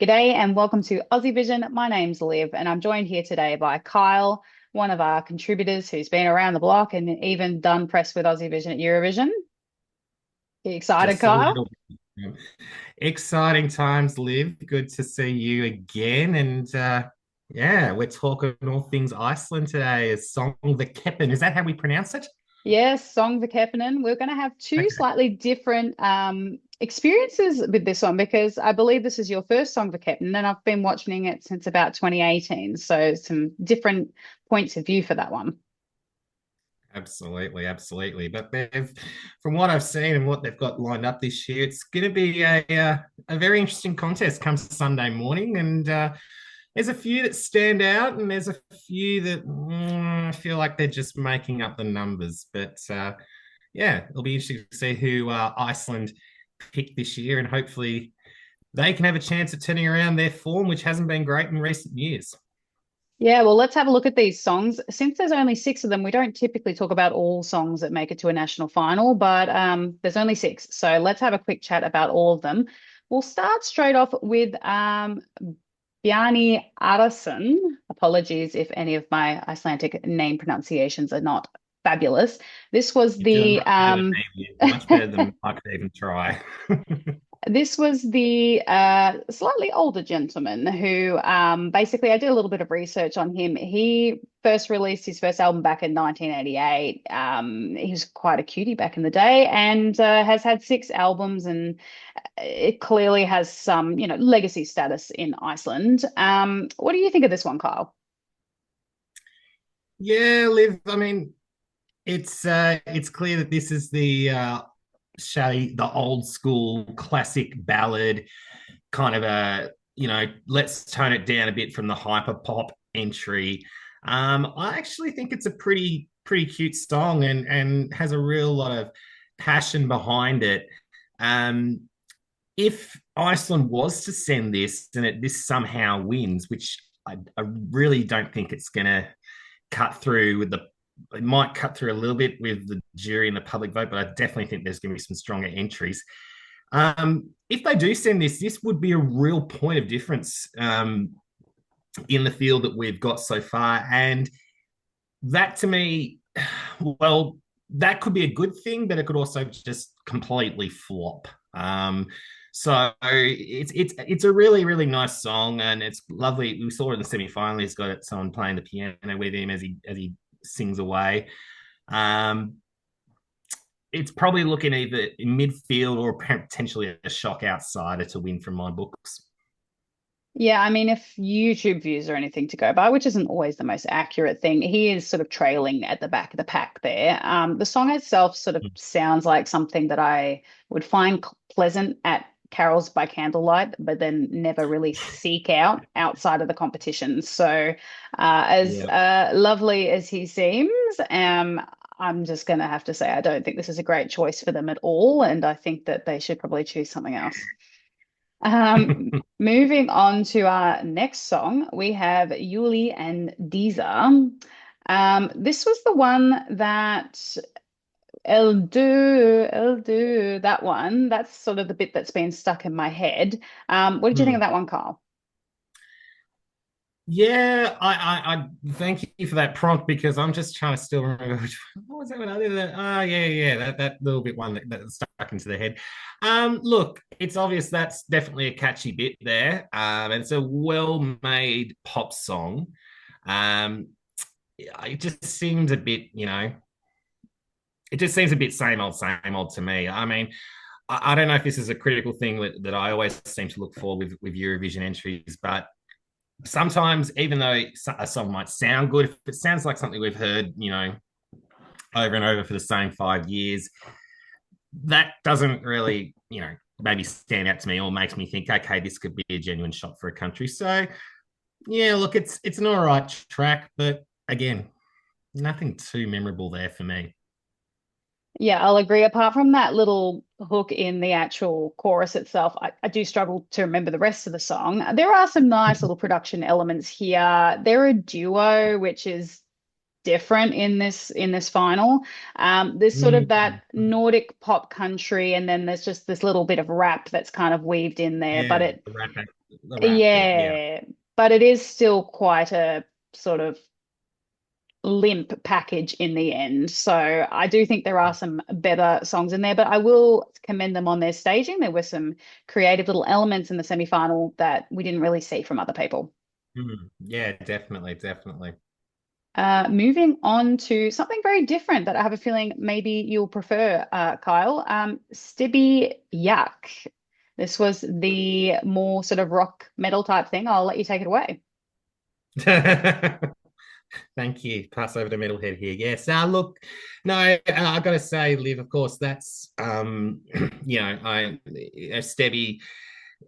G'day and welcome to Aussievision. My name's Liv and I'm joined here today by Kyle, one of our contributors who's been around the block and even done press with Aussievision at Eurovision. You excited, Just a Kyle? little bit. Exciting times, Liv. Good to see you again. And yeah, we're talking all things Iceland today. Is Söngvakeppnin. Is that how we pronounce it? Yes, Söngvakeppnin. We're going to have two Okay. slightly different experiences with this one because I believe this is your first Söngvakeppnin and I've been watching it since about 2018. So some different points of view for that one. Absolutely, absolutely. But from what I've seen and what they've got lined up this year, it's going to be a very interesting contest come Sunday morning. And there's a few that stand out, and there's a few that I feel like they're just making up the numbers. But yeah, it'll be interesting to see who Iceland pick this year, and hopefully they can have a chance at turning around their form, which hasn't been great in recent years. Yeah, well, let's have a look at these songs. Since there's only six of them, we don't typically talk about all songs that make it to a national final, but there's only six. So let's have a quick chat about all of them. We'll start straight off with Bjarni Arason. Apologies if any of my Icelandic name pronunciations are not fabulous. This was You're doing the much better than me, much better than I could even try. This was the slightly older gentleman who basically I did a little bit of research on him. He first released his first album back in 1988. He was quite a cutie back in the day and has had six albums and it clearly has some, legacy status in Iceland. What do you think of this one, Kyle? Yeah, Liv. I mean, it's clear that this is the old school classic ballad kind of let's tone it down a bit from the hyper pop entry. I actually think it's a pretty cute song and has a real lot of passion behind it. Um, if Iceland was to send this and this somehow wins, which I really don't think it's going to cut through with the it might cut through a little bit with the jury and the public vote, but I definitely think there's going to be some stronger entries. If they do send this would be a real point of difference in the field that we've got so far. And that to me, well, that could be a good thing, but it could also just completely flop. So it's a really nice song, and it's lovely. We saw it in the semi final. He's got someone playing the piano with him as he sings away. Um, it's probably looking either in midfield or potentially a shock outsider to win from my books. Yeah, I mean, if YouTube views are anything to go by, which isn't always the most accurate thing, he is sort of trailing at the back of the pack there. The song itself sort of sounds like something that I would find pleasant at carols by candlelight, but then never really seek out outside of the competition. So, as Yeah. lovely as he seems, I'm just going to have to say I don't think this is a great choice for them at all, and I think that they should probably choose something else. Moving on to our next song, we have Júlí and Dísa. This was the one that El do, that one. That's sort of the bit that's been stuck in my head. What did you think of that one, Carl? Yeah, I thank you for that prompt because I'm just trying to still remember what was that one I did. Oh yeah, that little bit one that stuck into the head. Look, it's obvious that's definitely a catchy bit there. And it's a well-made pop song. Um, it just seems a bit, it just seems a bit same old to me. I mean, I don't know if this is a critical thing that I always seem to look for with Eurovision entries, but sometimes even though a song might sound good, if it sounds like something we've heard, over and over for the same 5 years, that doesn't really, maybe stand out to me or makes me think, okay, this could be a genuine shot for a country. So yeah, look, it's an all right track, but again, nothing too memorable there for me. Yeah, I'll agree. Apart from that little hook in the actual chorus itself, I do struggle to remember the rest of the song. There are some nice little production elements here. They're a duo, which is different in this final. There's sort of Mm, that Nordic pop country, and then there's just this little bit of rap that's kind of weaved in there. But yeah, it the rap. the rap bit. Yeah. Yeah, but it is still quite a sort of limp package in the end. So I do think there are some better songs in there, but I will commend them on their staging. There were some creative little elements in the semi-final that we didn't really see from other people. Yeah, definitely, definitely. Moving on to something very different that I have a feeling maybe you'll prefer, Kyle. Stebbi Jak. This was the more sort of rock metal type thing. I'll let you take it away. Thank you. Pass over to Metalhead here. Yes. Look, no, I got to say, Liv. Of course, that's Stebby.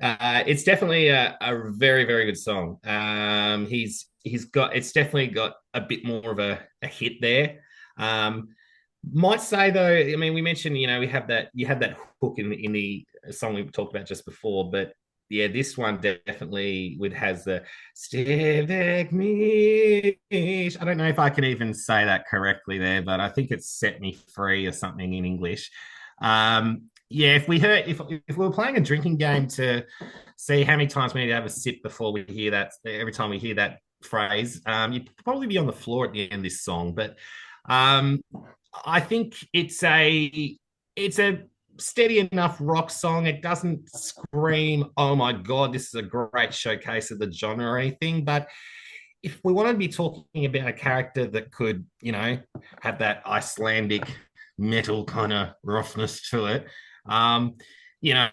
It's definitely a very very good song. He's got it's definitely got a bit more of a hit there. Um, might say though, I mean, we mentioned we have that you had that hook in the song we talked about just before, but yeah, this one definitely with has the Stebbi Jak. I don't know if I can even say that correctly there, but I think it's set me free or something in English. Yeah, if we were playing a drinking game to see how many times we need to have a sip before we hear that, every time we hear that phrase, you'd probably be on the floor at the end of this song. But um, I think it's a steady enough rock song. It doesn't scream, "Oh my god, this is a great showcase of the genre" or anything. But if we want to be talking about a character that could, have that Icelandic metal kind of roughness to it, um, you know,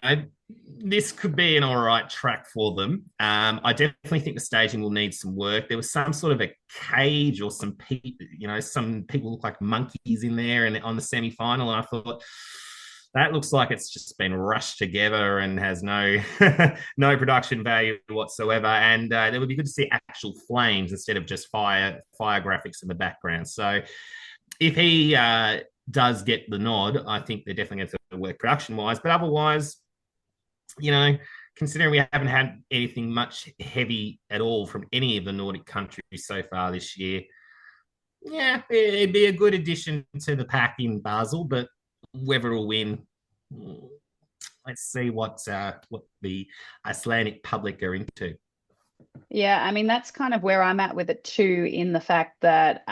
this could be an all right track for them. I definitely think the staging will need some work. There was some sort of a cage or some people look like monkeys in there and on the semi final. And I thought, that looks like it's just been rushed together and has no no production value whatsoever. And it would be good to see actual flames instead of just fire graphics in the background. So if he does get the nod, I think they're definitely going to work production wise. But otherwise, considering we haven't had anything much heavy at all from any of the Nordic countries so far this year, yeah, it'd be a good addition to the pack in Basel. But whether it'll win, let's see what the Icelandic public are into. Yeah, I mean, that's kind of where I'm at with it too, in the fact that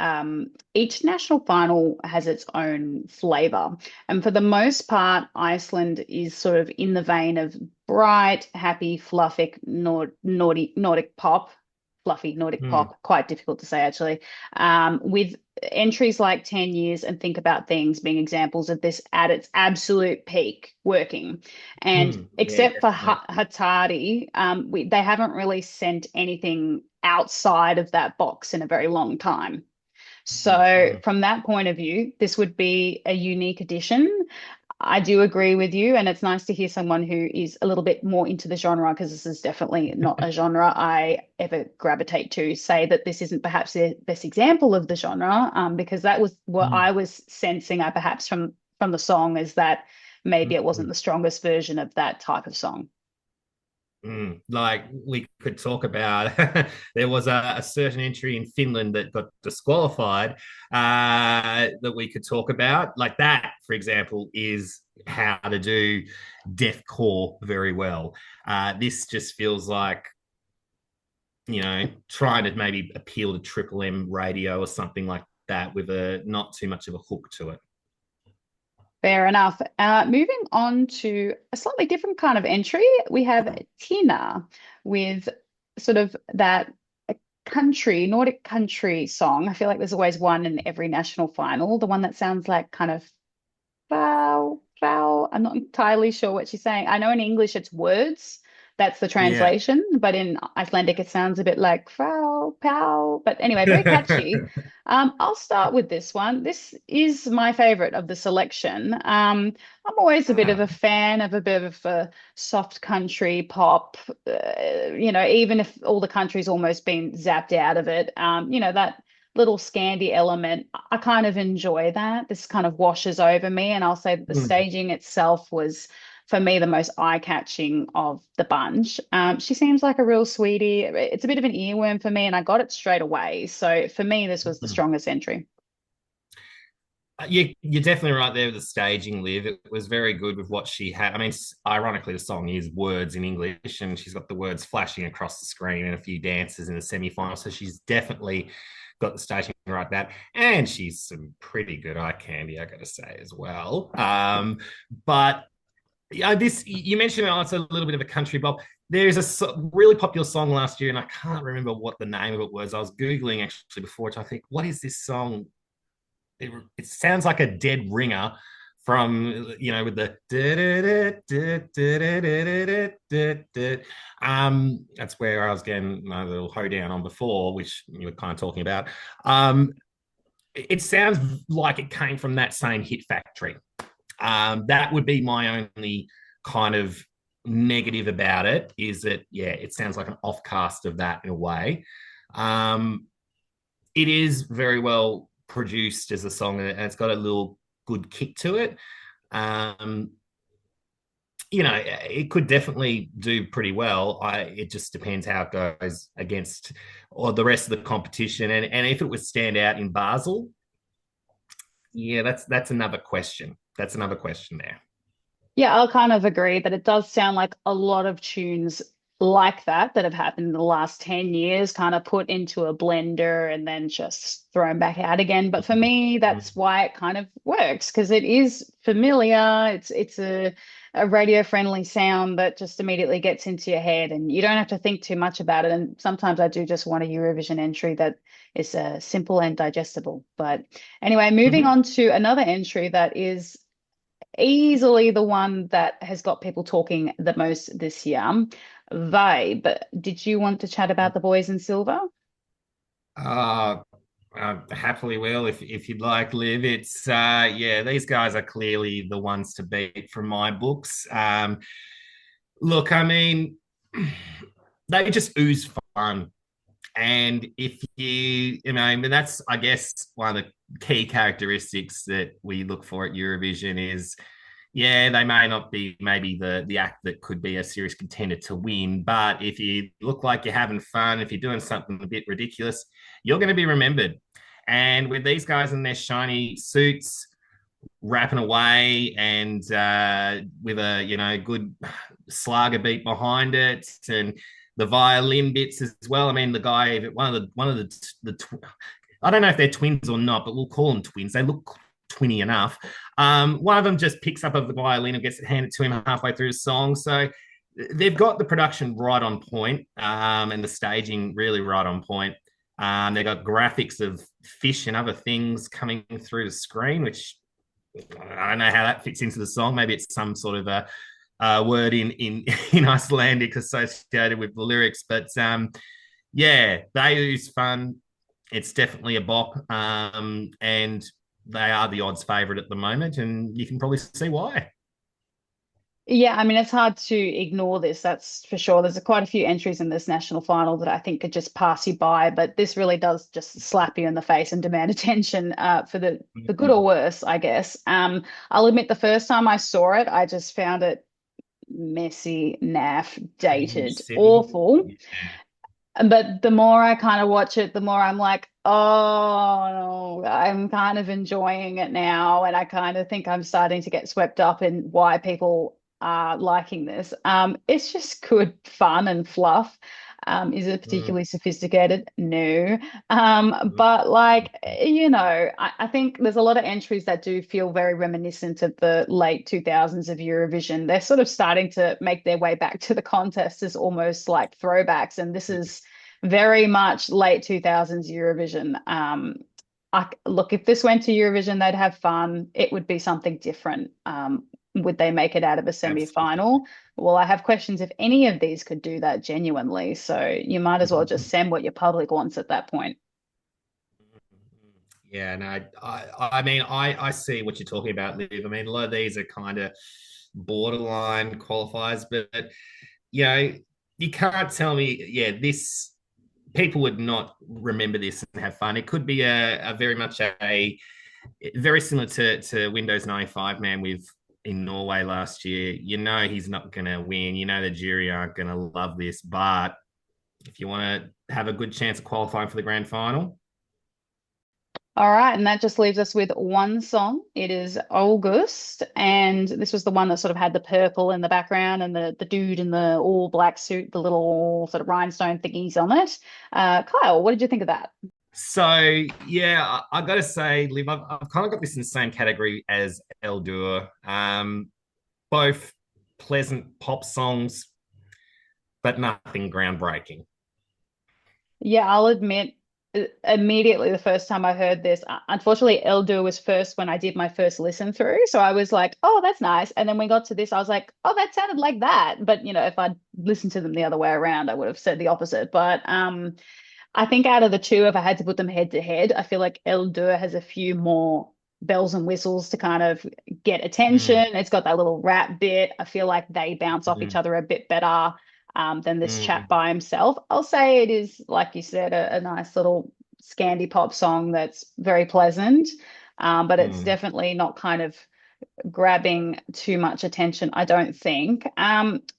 each national final has its own flavor. And for the most part, Iceland is sort of in the vein of bright, happy, Nordic pop, fluffy Nordic Hmm. pop, quite difficult to say actually, with entries like 10 Years and Think About Things being examples of this at its absolute peak working. And Yeah, except for definitely. Hatari, they haven't really sent anything outside of that box in a very long time. So, Mm-hmm. from that point of view, this would be a unique addition. I do agree with you, and it's nice to hear someone who is a little bit more into the genre because this is definitely not a genre I ever gravitate to. Say that this isn't perhaps the best example of the genre, because that was what I was sensing. I perhaps from the song is that maybe it wasn't Mm-hmm. the strongest version of that type of song. Like we could talk about, there was a certain entry in Finland that got disqualified that we could talk about. Like that, for example, is how to do deathcore very well. This just feels like trying to maybe appeal to Triple M radio or something like that with a not too much of a hook to it. Fair enough. Moving on to a slightly different kind of entry, we have Tinna with sort of that Nordic country song. I feel like there's always one in every national final, the one that sounds like kind of foul, foul. I'm not entirely sure what she's saying. I know in English it's words. That's the Yeah. translation, but in Icelandic it sounds a bit like foul, pow. But anyway, very catchy. I'll start with this one. This is my favorite of the selection. I'm always a bit of a fan of a bit of a soft country pop, even if all the country's almost been zapped out of it. That little Scandi element, I kind of enjoy that. This kind of washes over me, and I'll say that the staging itself was, for me, the most eye-catching of the bunch. She seems like a real sweetie. It's a bit of an earworm for me, and I got it straight away. So for me, this was the strongest entry. you're definitely right there with the staging, Liv. It was very good with what she had. I mean, ironically, the song is words in English, and she's got the words flashing across the screen and a few dances in the semi-final. So she's definitely got the staging right that, and she's some pretty good eye candy, I got to say as well. But yeah, this you mentioned it's a little bit of a country bop. There's a really popular song last year, and I can't remember what the name of it was. I was googling actually before, which I think, what is this song? It sounds like a dead ringer from with the that's where I was getting my little hoedown on before, which you were kind of talking about. It sounds like it came from that same hit factory. That would be my only kind of negative about it, is that it sounds like an offcast of that in a way. It is very well produced as a song, and it's got a little good kick to it. It could definitely do pretty well. It just depends how it goes against or the rest of the competition, and if it would stand out in Basel, that's another question. That's another question there. Yeah, I'll kind of agree that it does sound like a lot of tunes like that have happened in the last 10 years, kind of put into a blender and then just thrown back out again. But for me, that's why it kind of works, because it is familiar. It's a radio friendly sound that just immediately gets into your head and you don't have to think too much about it. And sometimes I do just want a Eurovision entry that is simple and digestible. But anyway, moving Mm-hmm. on to another entry that is easily the one that has got people talking the most this year. Vibe. Did you want to chat about the boys in silver? Uh, Happily will, if you'd like, Liv. It's these guys are clearly the ones to beat from my books. Look, I mean, they just ooze fun. And if and that's, I guess, one of the key characteristics that we look for at Eurovision is, they may not be maybe the act that could be a serious contender to win, but if you look like you're having fun, if you're doing something a bit ridiculous, you're going to be remembered. And with these guys in their shiny suits, rapping away, and with a good Slager beat behind it, and the violin bits as well. I mean, the guy, one of the I don't know if they're twins or not, but we'll call them twins. They look twinny enough. One of them just picks up the violin and gets it handed to him halfway through the song. So they've got the production right on point, and the staging really right on point. They've got graphics of fish and other things coming through the screen, which I don't know how that fits into the song. Maybe it's some sort of a word in Icelandic associated with the lyrics. But they use fun. It's definitely a bop, and they are the odds favourite at the moment, and you can probably see why. Yeah, I mean, it's hard to ignore this, that's for sure. There's quite a few entries in this national final that I think could just pass you by, but this really does just slap you in the face and demand attention for the good or worse, I guess. I'll admit the first time I saw it, I just found it messy, naff, dated, awful. But the more I kind of watch it, the more I'm like, oh, no, I'm kind of enjoying it now. And I kind of think I'm starting to get swept up in why people are liking this. It's just good fun and fluff. Is it particularly sophisticated? No. But like, I think there's a lot of entries that do feel very reminiscent of the late 2000s of Eurovision. They're sort of starting to make their way back to the contest as almost like throwbacks. And this is very much late 2000s Eurovision. Look, if this went to Eurovision, they'd have fun. It would be something different. Would they make it out of a semi-final? Well, I have questions if any of these could do that genuinely. So you might as well just send what your public wants at that point. Yeah, no, I mean, I see what you're talking about, Liv. I mean, a lot of these are kind of borderline qualifiers, but you can't tell me, this people would not remember this and have fun. It could be a very much a very similar to Windows 95 man with in Norway last year. He's not going to win. The jury aren't going to love this, but if you want to have a good chance of qualifying for the grand final, All right, and that just leaves us with one song. It is August, and this was the one that sort of had the purple in the background and the dude in the all black suit, the little sort of rhinestone thingies on it. Kyle, what did you think of that? So yeah, I got to say, Liv, I've kind of got this in the same category as El Dur. Both pleasant pop songs, but nothing groundbreaking. Yeah, I'll admit, immediately the first time I heard this, unfortunately, Eldur was first when I did my first listen through. So I was like, oh, that's nice. And then we got to this, I was like, oh, that sounded like that. But if I'd listened to them the other way around, I would have said the opposite. But I think out of the two, if I had to put them head to head, I feel like Eldur has a few more bells and whistles to kind of get attention. Mm, It's got that little rap bit. I feel like they bounce off each mm, other a bit better than this chap mm, by himself. I'll say it is, like you said, a nice little Scandi pop song that's very pleasant, but it's mm. definitely not kind of grabbing too much attention, I don't think.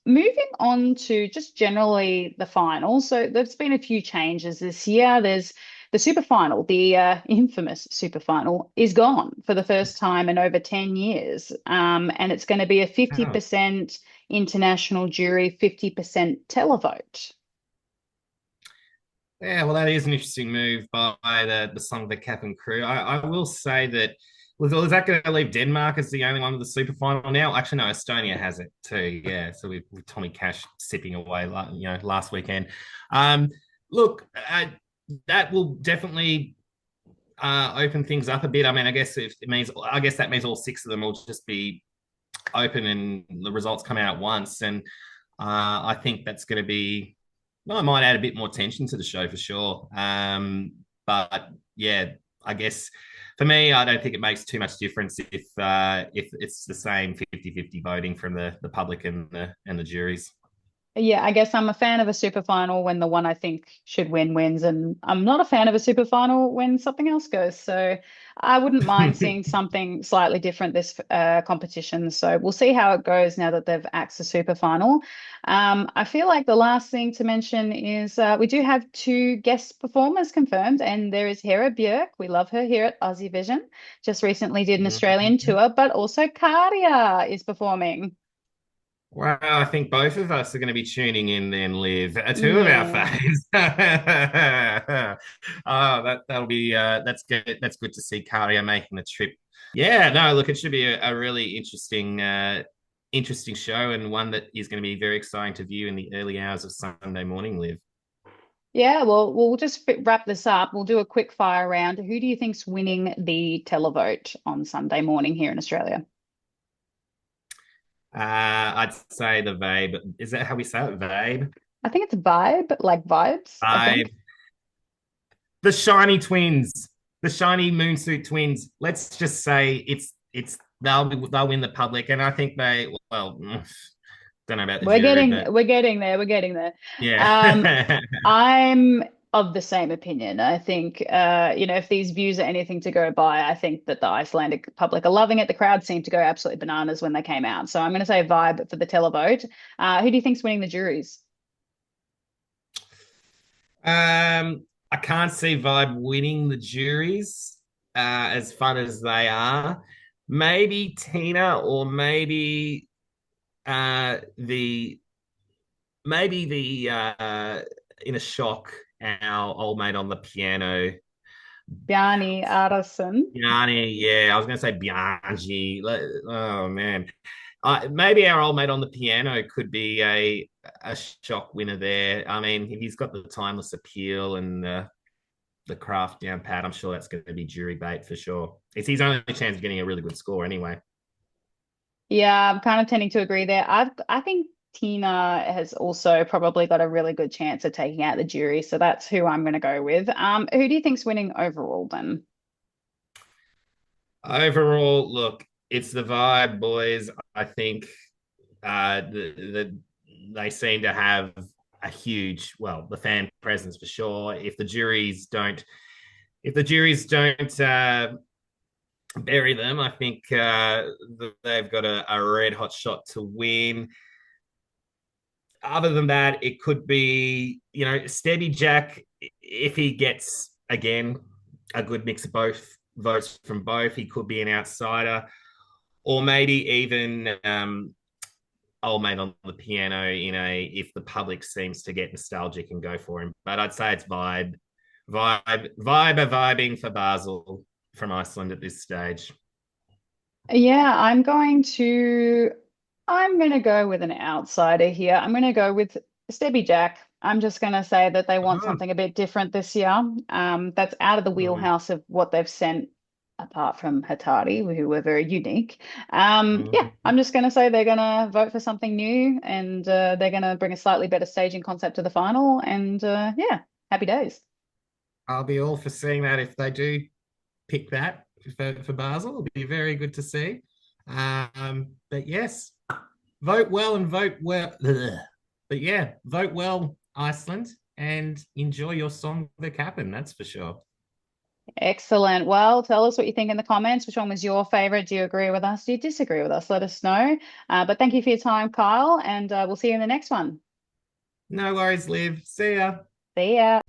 Moving on to just generally the final. So there's been a few changes this year. There's the super final, the infamous super final, is gone for the first time in over 10 years. And it's going to be a Oh. 50% international jury, 50% televote. Yeah, well, that is an interesting move by the Söngvakeppnin crew. I will say that was that going to leave Denmark as the only one with the super final now? Actually, no, Estonia has it too. Yeah, so with Tommy Cash sipping away, last weekend. Um, Look, that will definitely open things up a bit. I mean, I guess that means all six of them will just be open and the results come out at once. And I think that's going to be, well, I might add a bit more tension to the show for sure. But yeah, I guess for me, I don't think it makes too much difference if it's the same 50-50 voting from the public and the juries. Yeah, I guess I'm a fan of a super final when the one I think should win wins, and I'm not a fan of a super final when something else goes. So I wouldn't mind seeing something slightly different this competition. So we'll see how it goes now that they've axed the super final. I feel like the last thing to mention is we do have two guest performers confirmed, and there is Hera Björk. We love her here at Aussievision. Just recently did an Australian tour, but also Karia is performing. Wow, I think both of us are going to be tuning in then, Liv. Two of our Yeah. faves. Oh, that'll be that's good. That's good to see Karia making the trip. Yeah, no, look, it should be a really interesting show and one that is going to be very exciting to view in the early hours of Sunday morning, Liv. Yeah, well, we'll just wrap this up. We'll do a quick fire round. Who do you think's winning the televote on Sunday morning here in Australia? I'd say the Vabe. Is that how we say it? Vabe? I think it's Vibe, like vibes, I think. Vibe. The shiny twins, the shiny moonsuit twins. Let's just say they'll win the public, and I think they well don't know about the We're jury, getting but we're getting there. We're getting there. Um, yeah. I'm of the same opinion. I think if these views are anything to go by, I think that the Icelandic public are loving it. The crowd seemed to go absolutely bananas when they came out. So I'm going to say Vibe for the televote. Who do you think's winning the juries? I can't see Vibe winning the juries, as fun as they are. Maybe Tina, or the maybe the in a shock, our old mate on the piano, Bjarni Arason. Bjarni. Yeah, I was going to say Bjarni. Oh man, maybe our old mate on the piano could be a shock winner there. I mean, he's got the timeless appeal and the craft down pat. I'm sure that's going to be jury bait for sure. It's his only chance of getting a really good score anyway. Yeah, I'm kind of tending to agree there. I think Tina has also probably got a really good chance of taking out the jury, so that's who I'm going to go with. Who do you think's winning overall then? Overall, look, it's the vibe, boys. I think they seem to have a huge, well, the fan presence for sure. If the juries don't bury them, I think they've got a red hot shot to win. Other than that, it could be, Stebbi Jak if he gets again. a good mix of both votes from both. He could be an outsider, or maybe even old mate on the piano in a if the public seems to get nostalgic and go for him. But I'd say it's vibing for Basel from Iceland at this stage. Yeah, I'm going to go with an outsider here. I'm going to go with Stebbi Jak. I'm just going to say that they want Oh. something a bit different this year. That's out of the Mm, wheelhouse of what they've sent, apart from Hatari, who were very unique. Yeah, mm. I'm just going to say they're going to vote for something new, and they're going to bring a slightly better staging concept to the final. And yeah, happy days. I'll be all for seeing that if they do pick that for Basel. It'll be very good to see. But yes, vote well and vote well. Ugh. But yeah, vote well, Iceland, and enjoy your Söngvakeppnin. That's for sure. Excellent. Well, tell us what you think in the comments. Which one was your favorite? Do you agree with us? Do you disagree with us? Let us know. But thank you for your time, Kyle, and we'll see you in the next one. No worries, Liv. See ya. See ya.